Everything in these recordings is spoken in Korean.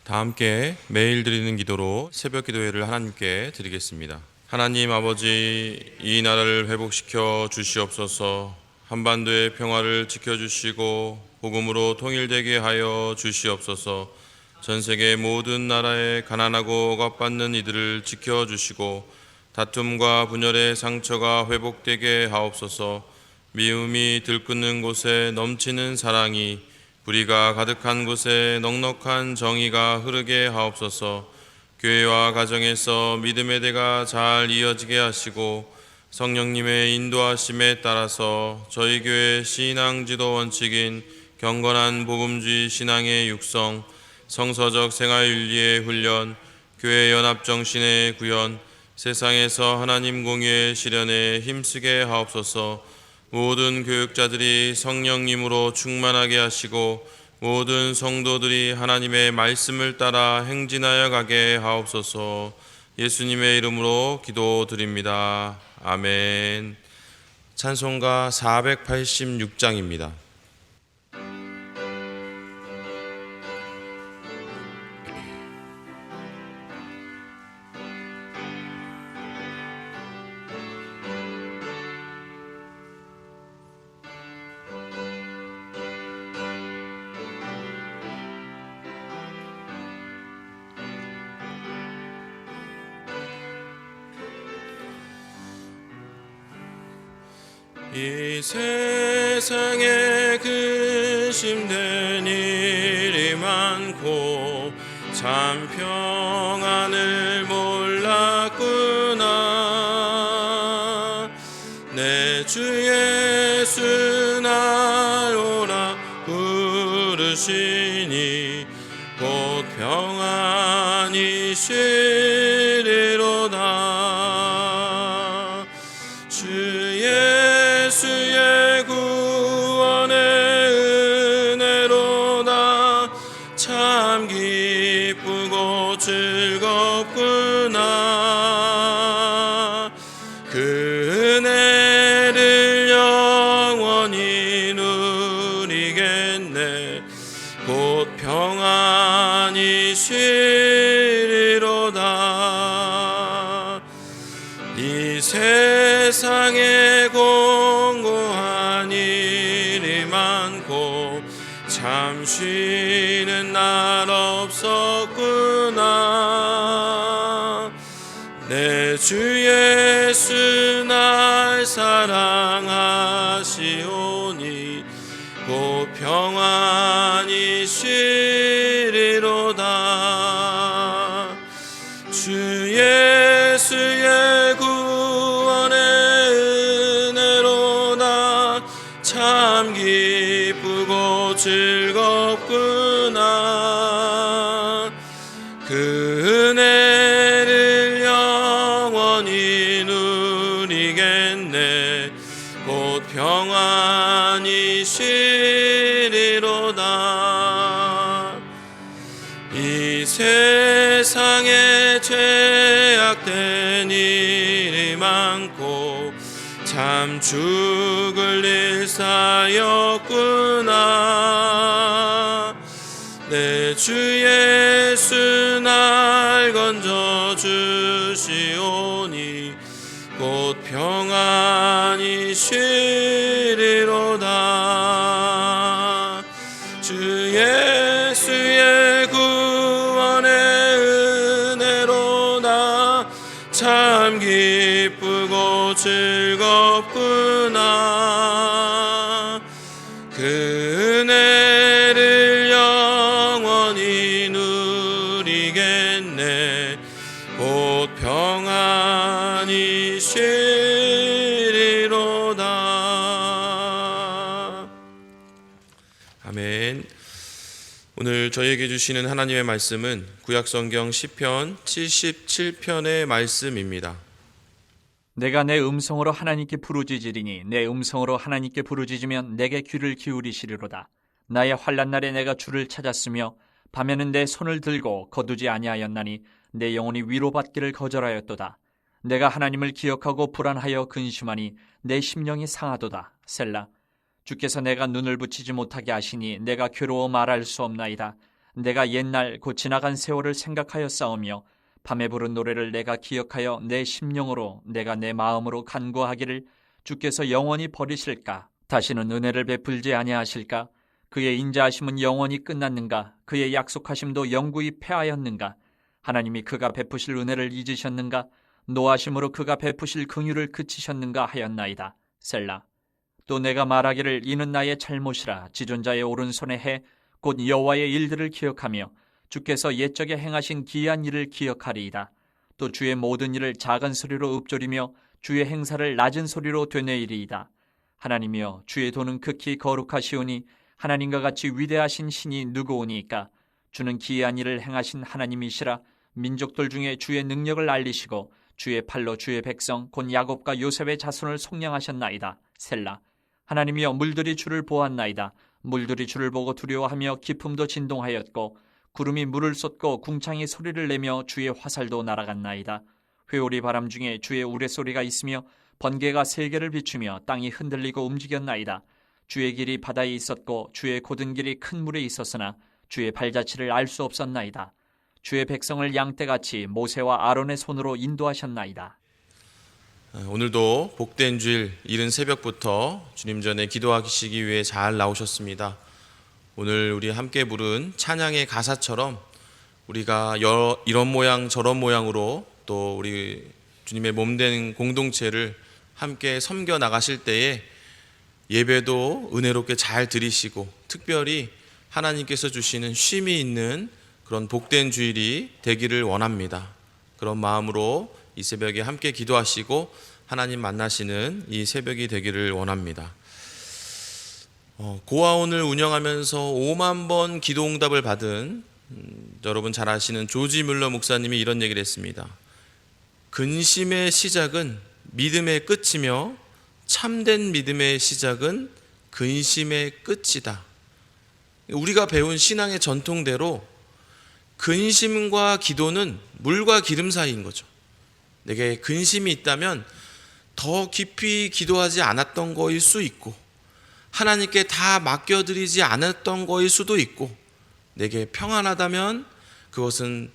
다 함께 매일 드리는 기도로 새벽 기도회를 하나님께 드리겠습니다. 하나님 아버지, 이 나라를 회복시켜 주시옵소서. 한반도의 평화를 지켜주시고 복음으로 통일되게 하여 주시옵소서. 전 세계 모든 나라의 가난하고 억압받는 이들을 지켜주시고 다툼과 분열의 상처가 회복되게 하옵소서. 미움이 들끓는 곳에 넘치는 사랑이, 불의가 가득한 곳에 넉넉한 정의가 흐르게 하옵소서. 교회와 가정에서 믿음의 대가 잘 이어지게 하시고 성령님의 인도하심에 따라서 저희 교회 신앙 지도 원칙인 경건한 복음주의 신앙의 육성, 성서적 생활윤리의 훈련, 교회 연합 정신의 구현, 세상에서 하나님 공의의 실현에 힘쓰게 하옵소서. 모든 교육자들이 성령님으로 충만하게 하시고 모든 성도들이 하나님의 말씀을 따라 행진하여 가게 하옵소서. 예수님의 이름으로 기도드립니다. 아멘. 찬송가 486장입니다. 이 세상에 근심된 일이 많고 참 평안을 몰랐구나. 내 주 예수 날 오라 부르시니 곧 평안이 쉬리로다. 예수의 구원의 은혜로다. 참 기쁘고 즐겁구나. 그 은혜를 영원히 누리겠네. 곧 평안히 쉬리로다. 이 세상에 공고한 일이 많고 참 쉬는 날 없었구나. 내 주 예수 날 사랑하시오니 곧 평안히 쉬리로다. 주 예수의 구원의 은혜로다. 참 기쁘고 즐겁구나. 그 은혜를 영원히 누리겠네. 곧 평안히 쉬리로다. 이 세상에 죄악된 일이 많고 참 죽을 일 쌓였구나. 내 주 예수 날 건져주시오니 곧 평안히 쉬리로다. 주 예수의 구원의 은혜로다. 참 기쁘고 즐겁구나. 그 은혜를 영원히 누리겠네. 곧 평안히 쉬리로다. 아멘. 오늘 저희에게 주시는 하나님의 말씀은 구약성경 시편 77편의 말씀입니다. 내가 내 음성으로 하나님께 부르짖으리니 내 음성으로 하나님께 부르짖으면 내게 귀를 기울이시리로다. 나의 환난 날에 내가 주를 찾았으며 밤에는 내 손을 들고 거두지 아니하였나니 내 영혼이 위로받기를 거절하였도다. 내가 하나님을 기억하고 불안하여 근심하니 내 심령이 상하도다. 셀라. 주께서 내가 눈을 붙이지 못하게 하시니 내가 괴로워 말할 수 없나이다. 내가 옛날 곧 지나간 세월을 생각하여 싸우며 밤에 부른 노래를 내가 기억하여 내 심령으로 내가 내 마음으로 간구하기를 주께서 영원히 버리실까? 다시는 은혜를 베풀지 아니하실까? 그의 인자하심은 영원히 끝났는가? 그의 약속하심도 영구히 패하였는가? 하나님이 그가 베푸실 은혜를 잊으셨는가? 노하심으로 그가 베푸실 긍휼을 그치셨는가 하였나이다. 셀라. 또 내가 말하기를 이는 나의 잘못이라 지존자의 오른손에 해 곧 여호와의 일들을 기억하며 주께서 옛적에 행하신 기이한 일을 기억하리이다. 또 주의 모든 일을 작은 소리로 읊조리며 주의 행사를 낮은 소리로 되뇌이리이다. 하나님이여 주의 도는 극히 거룩하시오니 하나님과 같이 위대하신 신이 누구오니까? 주는 기이한 일을 행하신 하나님이시라. 민족들 중에 주의 능력을 알리시고 주의 팔로 주의 백성 곧 야곱과 요셉의 자손을 속량하셨나이다. 셀라. 하나님이여 물들이 주를 보았나이다. 물들이 주를 보고 두려워하며 기품도 진동하였고 구름이 물을 쏟고 궁창이 소리를 내며 주의 화살도 날아갔나이다. 회오리 바람 중에 주의 우레소리가 있으며 번개가 세계를 비추며 땅이 흔들리고 움직였나이다. 주의 길이 바다에 있었고 주의 곧은 길이 큰 물에 있었으나 주의 발자취를 알 수 없었나이다. 주의 백성을 양떼같이 모세와 아론의 손으로 인도하셨나이다. 오늘도 복된 주일 이른 새벽부터 주님 전에 기도하시기 위해 잘 나오셨습니다. 오늘 우리 함께 부른 찬양의 가사처럼 우리가 이런 모양 저런 모양으로 또 우리 주님의 몸된 공동체를 함께 섬겨 나가실 때에 예배도 은혜롭게 잘 드리시고 특별히 하나님께서 주시는 쉼이 있는 그런 복된 주일이 되기를 원합니다. 그런 마음으로 이 새벽에 함께 기도하시고 하나님 만나시는 이 새벽이 되기를 원합니다. 고아원을 운영하면서 5만 번 기도응답을 받은 여러분 잘 아시는 조지 뮬러 목사님이 이런 얘기를 했습니다. 근심의 시작은 믿음의 끝이며 참된 믿음의 시작은 근심의 끝이다. 우리가 배운 신앙의 전통대로 근심과 기도는 물과 기름 사이인 거죠. 내게 근심이 있다면 더 깊이 기도하지 않았던 거일 수 있고 하나님께 다 맡겨드리지 않았던 거일 수도 있고 내게 평안하다면 그것은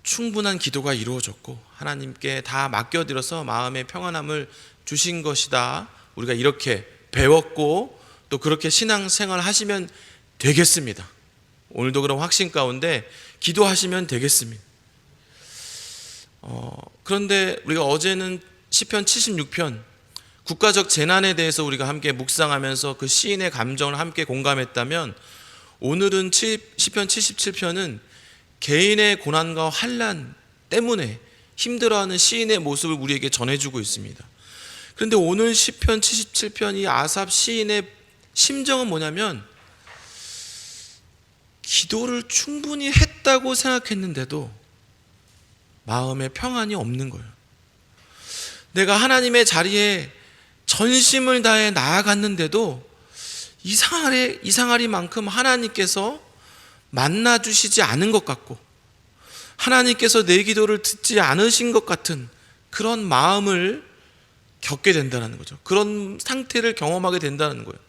충분한 기도가 이루어졌고 하나님께 다 맡겨드려서 마음의 평안함을 주신 것이다. 우리가 이렇게 배웠고 또 그렇게 신앙생활 하시면 되겠습니다. 오늘도 그런 확신 가운데 기도하시면 되겠습니다. 그런데 우리가 어제는 시편 76편 국가적 재난에 대해서 우리가 함께 묵상하면서 그 시인의 감정을 함께 공감했다면 오늘은 시편 77편은 개인의 고난과 환난 때문에 힘들어하는 시인의 모습을 우리에게 전해주고 있습니다. 그런데 오늘 시편 77편 이 아삽 시인의 심정은 뭐냐면 기도를 충분히 했다고 생각했는데도 마음에 평안이 없는 거예요. 내가 하나님의 자리에 전심을 다해 나아갔는데도 이상하리만큼 하나님께서 만나주시지 않은 것 같고 하나님께서 내 기도를 듣지 않으신 것 같은 그런 마음을 겪게 된다는 거죠. 그런 상태를 경험하게 된다는 거예요.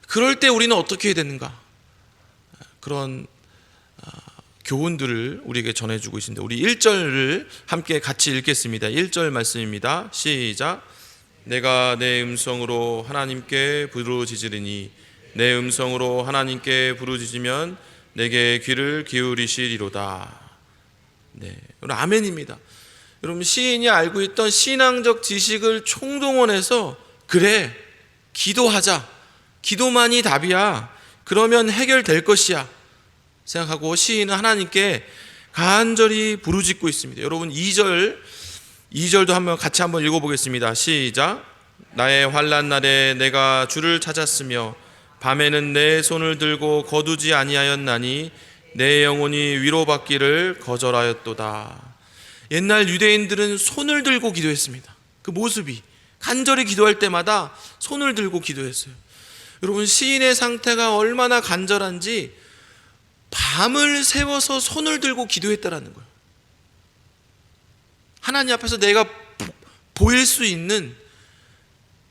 그럴 때 우리는 어떻게 해야 되는가? 그런 교훈들을 우리에게 전해주고 있습니다. 우리 1절을 함께 같이 읽겠습니다. 1절 말씀입니다. 시작. 내가 내 음성으로 하나님께 부르짖으리니 내 음성으로 하나님께 부르짖으면 내게 귀를 기울이시리로다. 네, 여러분 아멘입니다. 여러분 시인이 알고 있던 신앙적 지식을 총동원해서 그래 기도하자. 기도만이 답이야. 그러면 해결될 것이야. 생각하고 시인은 하나님께 간절히 부르짖고 있습니다. 여러분 2절도 같이 한번 읽어보겠습니다. 시작. 나의 환난 날에 내가 주를 찾았으며 밤에는 내 손을 들고 거두지 아니하였나니 내 영혼이 위로받기를 거절하였도다. 옛날 유대인들은 손을 들고 기도했습니다. 그 모습이 간절히 기도할 때마다 손을 들고 기도했어요. 여러분 시인의 상태가 얼마나 간절한지 밤을 새워서 손을 들고 기도했다라는 거예요. 하나님 앞에서 내가 보일 수 있는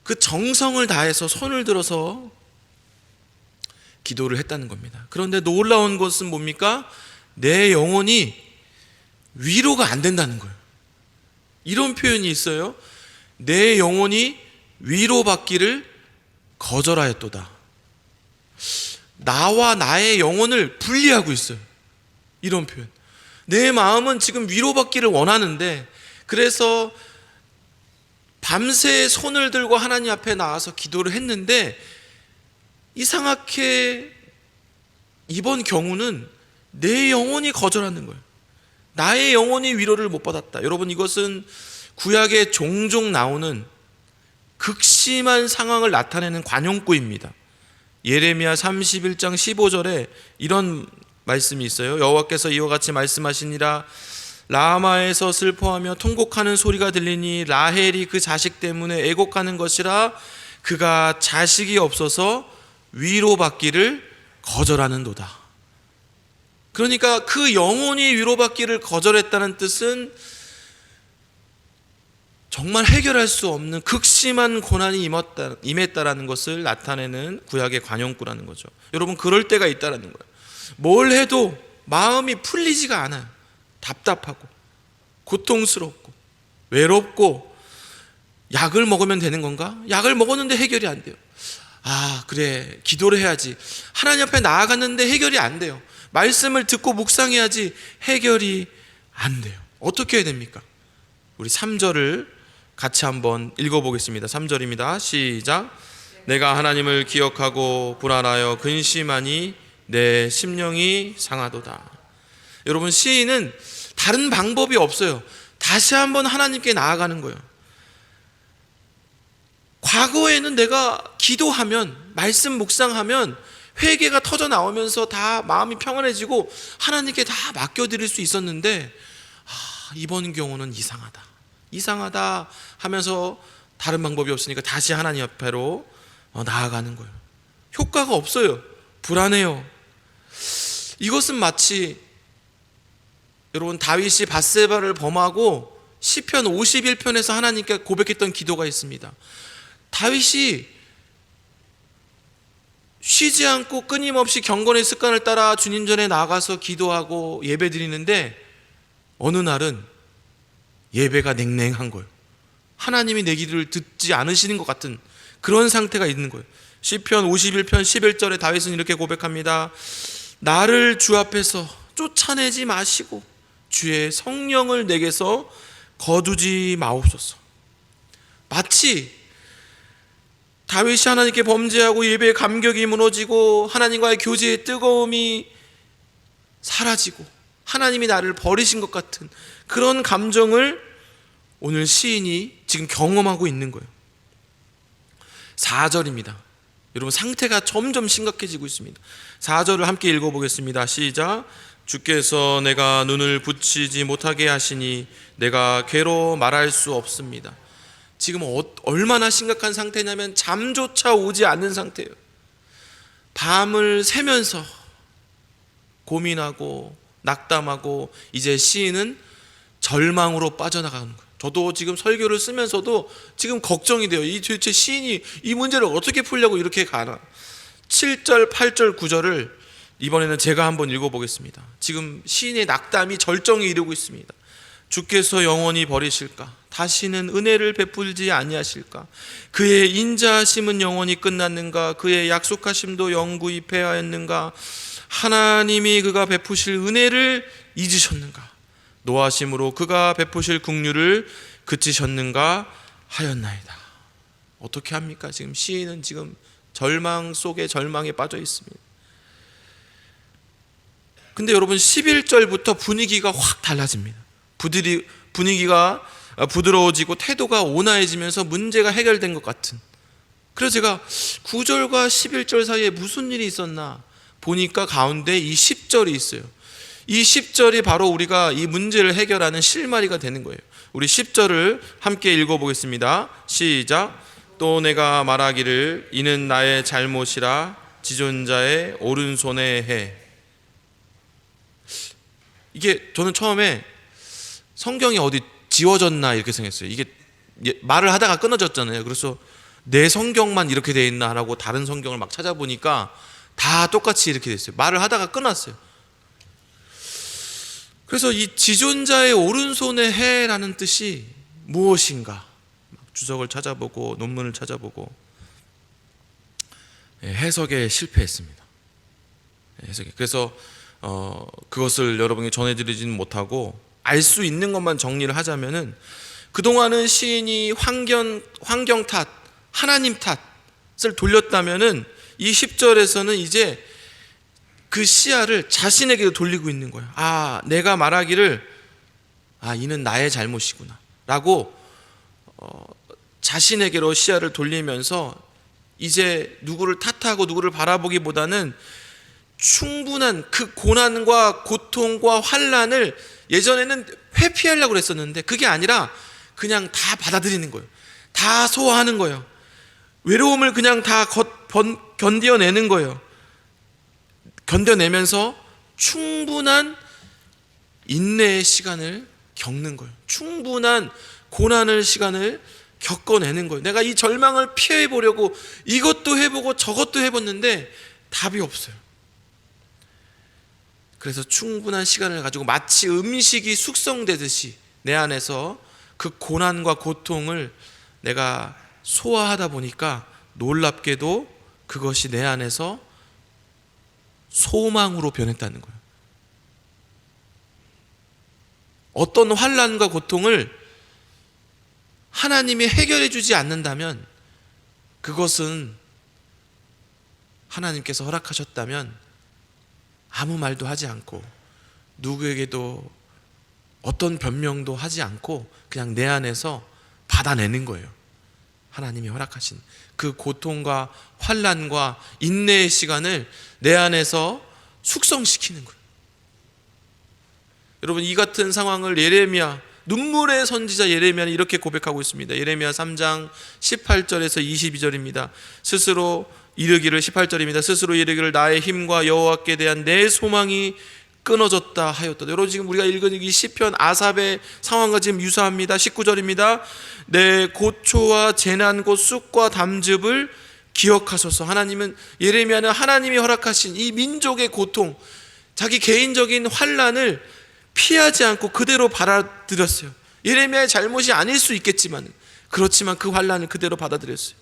그 정성을 다해서 손을 들어서 기도를 했다는 겁니다. 그런데 놀라운 것은 뭡니까? 내 영혼이 위로가 안 된다는 거예요. 이런 표현이 있어요. 내 영혼이 위로받기를 거절하였도다. 나와 나의 영혼을 분리하고 있어요. 이런 표현. 내 마음은 지금 위로받기를 원하는데, 그래서 밤새 손을 들고 하나님 앞에 나와서 기도를 했는데, 이상하게 이번 경우는 내 영혼이 거절하는 거예요. 나의 영혼이 위로를 못 받았다. 여러분, 이것은 구약에 종종 나오는 극심한 상황을 나타내는 관용구입니다. 예레미야 31장 15절에 이런 말씀이 있어요. 여호와께서 이와 같이 말씀하시니라. 라마에서 슬퍼하며 통곡하는 소리가 들리니 라헬이 그 자식 때문에 애곡하는 것이라. 그가 자식이 없어서 위로받기를 거절하는도다. 그러니까 그 영혼이 위로받기를 거절했다는 뜻은 정말 해결할 수 없는 극심한 고난이 임했다라는 것을 나타내는 구약의 관용구라는 거죠. 여러분, 그럴 때가 있다라는 거예요. 뭘 해도 마음이 풀리지가 않아요. 답답하고 고통스럽고 외롭고, 약을 먹으면 되는 건가? 약을 먹었는데 해결이 안 돼요. 아, 그래, 기도를 해야지. 하나님 앞에 나아갔는데 해결이 안 돼요. 말씀을 듣고 묵상해야지. 해결이 안 돼요. 어떻게 해야 됩니까? 우리 3절을 같이 한번 읽어보겠습니다. 3절입니다. 시작. 내가 하나님을 기억하고 불안하여 근심하니 내 심령이 상하도다. 여러분, 시인은 다른 방법이 없어요. 다시 한번 하나님께 나아가는 거예요. 과거에는 내가 기도하면, 말씀 묵상하면 회개가 터져 나오면서 다 마음이 평안해지고 하나님께 다 맡겨드릴 수 있었는데, 이번 경우는 이상하다 하면서 다른 방법이 없으니까 다시 하나님 앞으로 나아가는 거예요. 효과가 없어요. 불안해요. 이것은 마치 여러분, 다윗이 밧세바를 범하고 시편 51편에서 하나님께 고백했던 기도가 있습니다. 다윗이 쉬지 않고 끊임없이 경건의 습관을 따라 주님 전에 나가서 기도하고 예배 드리는데, 어느 날은 예배가 냉랭한 거예요. 하나님이 내 기도를 듣지 않으시는 것 같은 그런 상태가 있는 거예요. 시편 51편 11절에 다윗은 이렇게 고백합니다. 나를 주 앞에서 쫓아내지 마시고 주의 성령을 내게서 거두지 마옵소서. 마치 다윗이 하나님께 범죄하고 예배의 감격이 무너지고 하나님과의 교제의 뜨거움이 사라지고 하나님이 나를 버리신 것 같은 그런 감정을 오늘 시인이 지금 경험하고 있는 거예요. 4절입니다. 여러분, 상태가 점점 심각해지고 있습니다. 4절을 함께 읽어보겠습니다. 시작. 주께서 내가 눈을 붙이지 못하게 하시니 내가 괴로 말할 수 없습니다. 지금 얼마나 심각한 상태냐면 잠조차 오지 않는 상태예요. 밤을 새면서 고민하고 낙담하고 이제 시인은 절망으로 빠져나가는 거예요. 저도 지금 설교를 쓰면서도 지금 걱정이 돼요. 이 도대체 시인이 이 문제를 어떻게 풀려고 이렇게 가나. 7절, 8절, 9절을 이번에는 제가 한번 읽어보겠습니다. 지금 시인의 낙담이 절정에 이르고 있습니다. 주께서 영원히 버리실까? 다시는 은혜를 베풀지 아니하실까? 그의 인자하심은 영원히 끝났는가? 그의 약속하심도 영구히 패하였는가? 하나님이 그가 베푸실 은혜를 잊으셨는가? 노하심으로 그가 베푸실 긍휼을 그치셨는가 하였나이다. 어떻게 합니까? 지금 시인은 지금 절망 속에 절망에 빠져 있습니다. 근데 여러분, 11절부터 분위기가 확 달라집니다. 분위기가 부드러워지고 태도가 온화해지면서 문제가 해결된 것 같은. 그래서 제가 9절과 11절 사이에 무슨 일이 있었나 보니까 가운데 이 10절이 있어요. 이 10절이 바로 우리가 이 문제를 해결하는 실마리가 되는 거예요. 우리 10절을 함께 읽어보겠습니다. 시작. 또 내가 말하기를 이는 나의 잘못이라 지존자의 오른손에 해. 이게 저는 처음에 성경이 어디 지워졌나 이렇게 생각했어요. 이게 말을 하다가 끊어졌잖아요. 그래서 내 성경만 이렇게 돼 있나라고 다른 성경을 막 찾아보니까 다 똑같이 이렇게 됐어요. 말을 하다가 끊었어요. 그래서 이 지존자의 오른손의 해라는 뜻이 무엇인가 주석을 찾아보고 논문을 찾아보고 해석에 실패했습니다. 해석에. 그래서 그것을 여러분에게 전해드리지는 못하고 알 수 있는 것만 정리를 하자면은, 그동안은 시인이 환경 탓, 하나님 탓을 돌렸다면은 이 10절에서는 이제 그 시야를 자신에게도 돌리고 있는 거예요. 내가 말하기를 이는 나의 잘못이구나 라고 자신에게로 시야를 돌리면서 이제 누구를 탓하고 누구를 바라보기보다는 충분한 그 고난과 고통과 환난을 예전에는 회피하려고 그랬었는데 그게 아니라 그냥 다 받아들이는 거예요. 다 소화하는 거예요. 외로움을 그냥 다 견뎌내는 거예요. 견뎌내면서 충분한 인내의 시간을 겪는 거예요. 충분한 고난의 시간을 겪어내는 거예요. 내가 이 절망을 피해보려고 이것도 해보고 저것도 해봤는데 답이 없어요. 그래서 충분한 시간을 가지고 마치 음식이 숙성되듯이 내 안에서 그 고난과 고통을 내가 소화하다 보니까 놀랍게도 그것이 내 안에서 소망으로 변했다는 거예요. 어떤 환난과 고통을 하나님이 해결해 주지 않는다면, 그것은 하나님께서 허락하셨다면 아무 말도 하지 않고 누구에게도 어떤 변명도 하지 않고 그냥 내 안에서 받아내는 거예요. 하나님이 허락하신 그 고통과 환난과 인내의 시간을 내 안에서 숙성시키는 거예요. 여러분, 이 같은 상황을 눈물의 선지자 예레미야는 이렇게 고백하고 있습니다. 예레미야 3장 18절에서 22절입니다. 스스로 이르기를 18절입니다. 스스로 이르기를 나의 힘과 여호와께 대한 내 소망이 끊어졌다 하였다. 여러분, 지금 우리가 읽은 이 시편 아삽의 상황과 지금 유사합니다. 19절입니다. 내 고초와 재난 곧 쑥과 담즙을 기억하소서. 예레미야는 하나님이 허락하신 이 민족의 고통, 자기 개인적인 환난을 피하지 않고 그대로 받아들였어요. 예레미야의 잘못이 아닐 수 있겠지만, 그렇지만 그 환난을 그대로 받아들였어요.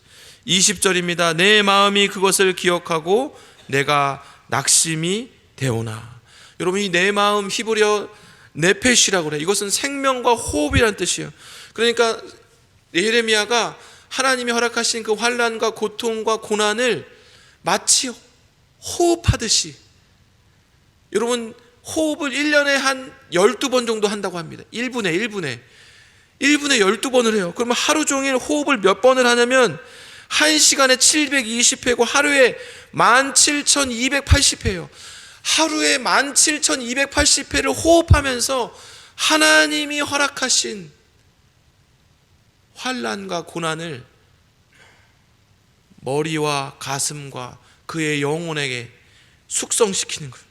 20절입니다. 내 마음이 그것을 기억하고 내가 낙심이 되오나. 여러분, 이 내 마음 히브리어 네페시라고 그래요. 이것은 생명과 호흡이라는 뜻이에요. 그러니까 예레미야가 하나님이 허락하신 그 환난과 고통과 고난을 마치 호흡하듯이, 여러분, 호흡을 1년에 한 12번 정도 한다고 합니다. 1분에 12번을 해요. 그러면 하루 종일 호흡을 몇 번을 하냐면 1시간에 720회고 하루에 17,280회예요. 하루에 17,280회를 호흡하면서 하나님이 허락하신 환난과 고난을 머리와 가슴과 그의 영혼에게 숙성시키는 거예요.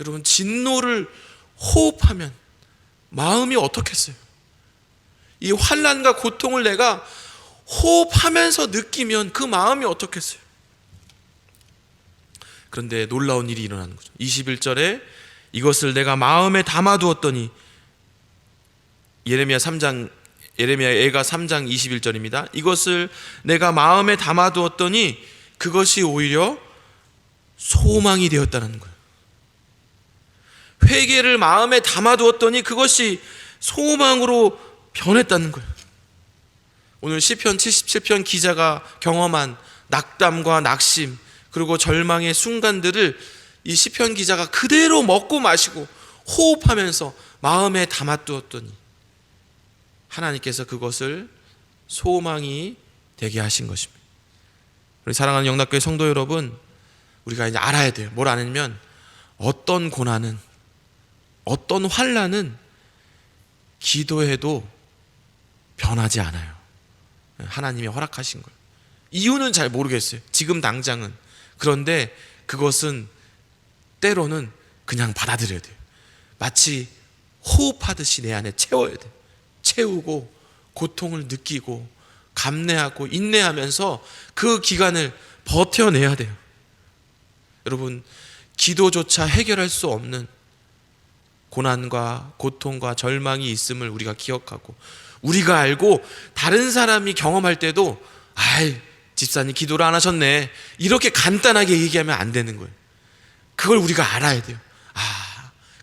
여러분, 진노를 호흡하면 마음이 어떻겠어요? 이 환난과 고통을 내가 호흡하면서 느끼면 그 마음이 어떻겠어요? 그런데 놀라운 일이 일어나는 거죠. 21절에 이것을 내가 마음에 담아두었더니, 예레미야 애가 3장 21절입니다. 이것을 내가 마음에 담아두었더니 그것이 오히려 소망이 되었다는 거예요. 회개를 마음에 담아두었더니 그것이 소망으로 변했다는 거예요. 오늘 시편 77편 기자가 경험한 낙담과 낙심 그리고 절망의 순간들을 이 시편 기자가 그대로 먹고 마시고 호흡하면서 마음에 담아두었더니 하나님께서 그것을 소망이 되게 하신 것입니다. 우리 사랑하는 영락교회 성도 여러분, 우리가 이제 알아야 돼요. 뭘 아냐면 어떤 고난은, 어떤 환난은 기도해도 변하지 않아요. 하나님이 허락하신 거예요. 이유는 잘 모르겠어요, 지금 당장은. 그런데 그것은 때로는 그냥 받아들여야 돼요. 마치 호흡하듯이 내 안에 채워야 돼요. 채우고 고통을 느끼고 감내하고 인내하면서 그 기간을 버텨내야 돼요. 여러분, 기도조차 해결할 수 없는 고난과 고통과 절망이 있음을 우리가 기억하고, 우리가 알고 다른 사람이 경험할 때도 아이, 집사님 기도를 안 하셨네, 이렇게 간단하게 얘기하면 안 되는 거예요. 그걸 우리가 알아야 돼요.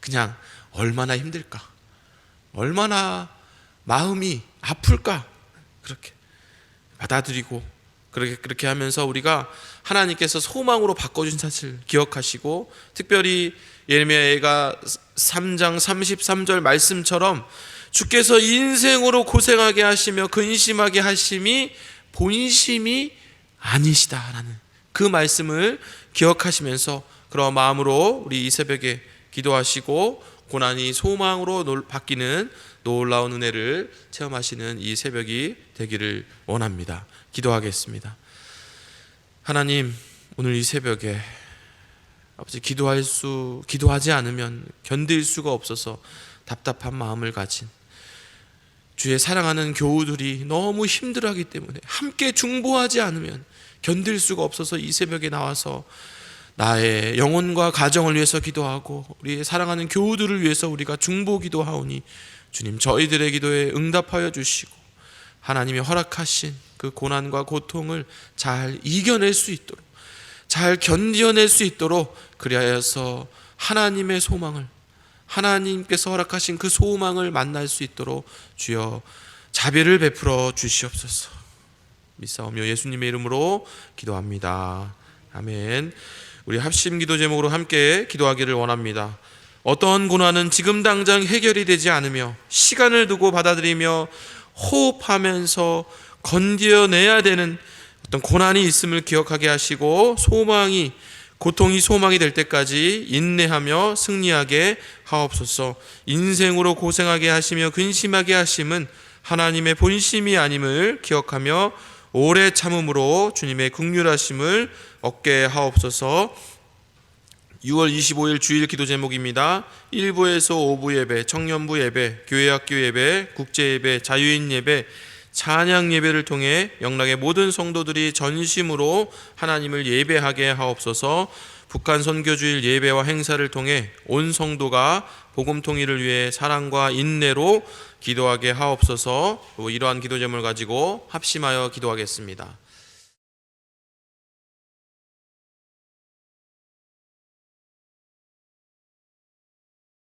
그냥 얼마나 힘들까, 얼마나 마음이 아플까, 그렇게 받아들이고, 그렇게 하면서 우리가 하나님께서 소망으로 바꿔주신 사실을 기억하시고, 특별히 예레미야가 3장 33절 말씀처럼 주께서 인생으로 고생하게 하시며 근심하게 하심이 본심이 아니시다라는 그 말씀을 기억하시면서 그런 마음으로 우리 이 새벽에 기도하시고 고난이 소망으로 바뀌는 놀라운 은혜를 체험하시는 이 새벽이 되기를 원합니다. 기도하겠습니다. 하나님, 오늘 이 새벽에 아버지, 기도하지 않으면 견딜 수가 없어서 답답한 마음을 가진 주의 사랑하는 교우들이 너무 힘들어하기 때문에 함께 중보하지 않으면 견딜 수가 없어서 이 새벽에 나와서 나의 영혼과 가정을 위해서 기도하고 우리 사랑하는 교우들을 위해서 우리가 중보 기도하오니, 주님, 저희들의 기도에 응답하여 주시고 하나님이 허락하신 그 고난과 고통을 잘 이겨낼 수 있도록, 잘 견뎌낼 수 있도록, 그리하여서 하나님의 소망을, 하나님께서 허락하신 그 소망을 만날 수 있도록 주여 자비를 베풀어 주시옵소서. 믿사오며 예수님의 이름으로 기도합니다. 아멘. 우리 합심 기도 제목으로 함께 기도하기를 원합니다. 어떠한 고난은 지금 당장 해결이 되지 않으며 시간을 두고 받아들이며 호흡하면서 건져내야 되는 어떤 고난이 있음을 기억하게 하시고, 고통이 소망이 될 때까지 인내하며 승리하게 하옵소서. 인생으로 고생하게 하시며 근심하게 하심은 하나님의 본심이 아님을 기억하며 오래 참음으로 주님의 긍휼하심을 얻게 하옵소서. 6월 25일 주일 기도 제목입니다. 1부에서 5부 예배, 청년부 예배, 교회학교 예배, 국제예배, 자유인 예배, 찬양 예배를 통해 영락의 모든 성도들이 전심으로 하나님을 예배하게 하옵소서. 북한 선교주일 예배와 행사를 통해 온 성도가 복음 통일을 위해 사랑과 인내로 기도하게 하옵소서. 이러한 기도 제목을 가지고 합심하여 기도하겠습니다.